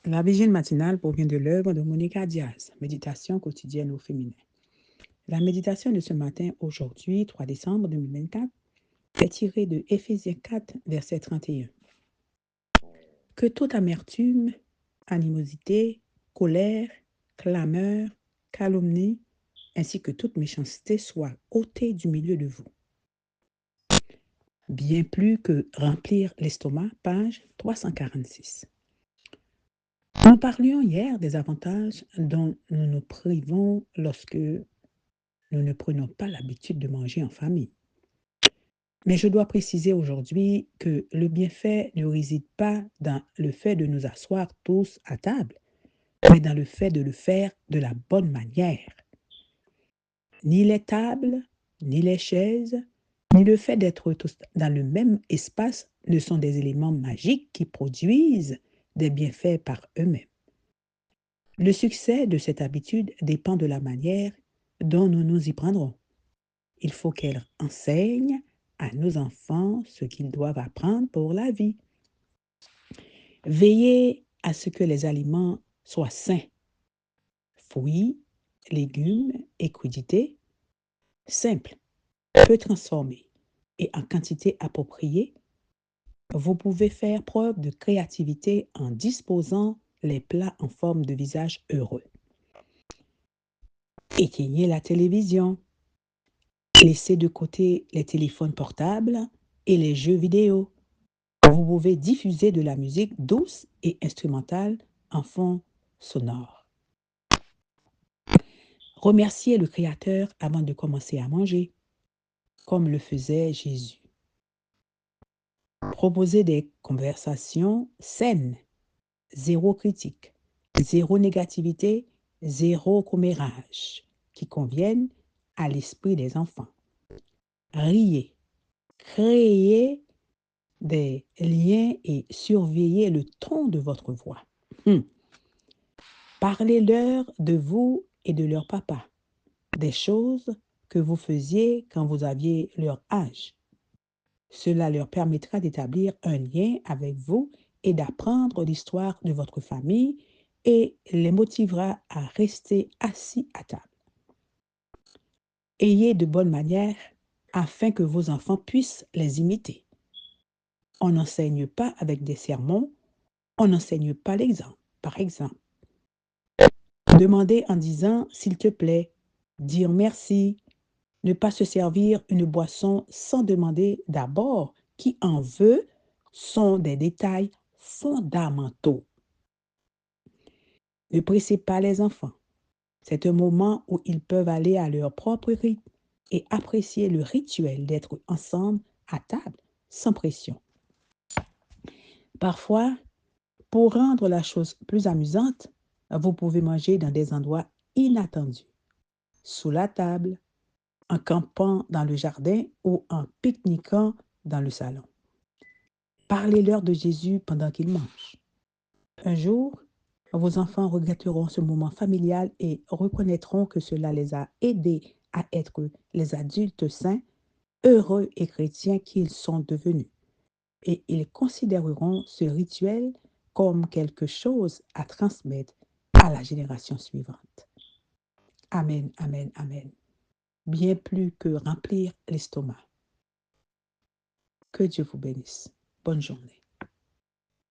La vigile matinale provient de l'œuvre de Monica Diaz, Méditation quotidienne au féminin. La méditation de ce matin, aujourd'hui, 3 décembre 2024, est tirée de Éphésiens 4, verset 31. Que toute amertume, animosité, colère, clameur, calomnie, ainsi que toute méchanceté soit ôtée du milieu de vous. Bien plus que remplir l'estomac, page 346. Nous parlions hier des avantages dont nous nous privons lorsque nous ne prenons pas l'habitude de manger en famille. Mais je dois préciser aujourd'hui que le bienfait ne réside pas dans le fait de nous asseoir tous à table, mais dans le fait de le faire de la bonne manière. Ni les tables, ni les chaises, ni le fait d'être tous dans le même espace ne sont des éléments magiques qui produisent des bienfaits par eux-mêmes. Le succès de cette habitude dépend de la manière dont nous nous y prendrons. Il faut qu'elle enseigne à nos enfants ce qu'ils doivent apprendre pour la vie. Veillez à ce que les aliments soient sains. Fruits, légumes et crudités, simples, peu transformés et en quantité appropriée. Vous pouvez faire preuve de créativité en disposant les plats en forme de visage heureux. Éteignez la télévision. Laissez de côté les téléphones portables et les jeux vidéo. Vous pouvez diffuser de la musique douce et instrumentale en fond sonore. Remerciez le Créateur avant de commencer à manger, comme le faisait Jésus. Proposez des conversations saines, zéro critique, zéro négativité, zéro commérage, qui conviennent à l'esprit des enfants. Riez, créez des liens et surveillez le ton de votre voix. Parlez-leur de vous et de leur papa, des choses que vous faisiez quand vous aviez leur âge. Cela leur permettra d'établir un lien avec vous et d'apprendre l'histoire de votre famille et les motivera à rester assis à table. Ayez de bonnes manières afin que vos enfants puissent les imiter. On n'enseigne pas avec des sermons, on n'enseigne pas l'exemple. Par exemple, demander en disant « s'il te plaît », dire merci, ne pas se servir une boisson sans demander d'abord qui en veut sont des détails fondamentaux. Ne pressez pas les enfants. C'est un moment où ils peuvent aller à leur propre rythme et apprécier le rituel d'être ensemble à table sans pression. Parfois, pour rendre la chose plus amusante, vous pouvez manger dans des endroits inattendus, sous la table, en campant dans le jardin ou en pique-niquant dans le salon. Parlez-leur de Jésus pendant qu'ils mangent. Un jour, vos enfants regretteront ce moment familial et reconnaîtront que cela les a aidés à être les adultes saints, heureux et chrétiens qu'ils sont devenus. Et ils considéreront ce rituel comme quelque chose à transmettre à la génération suivante. Amen, amen, amen. Bien plus que remplir l'estomac. Que Dieu vous bénisse. Bonne journée.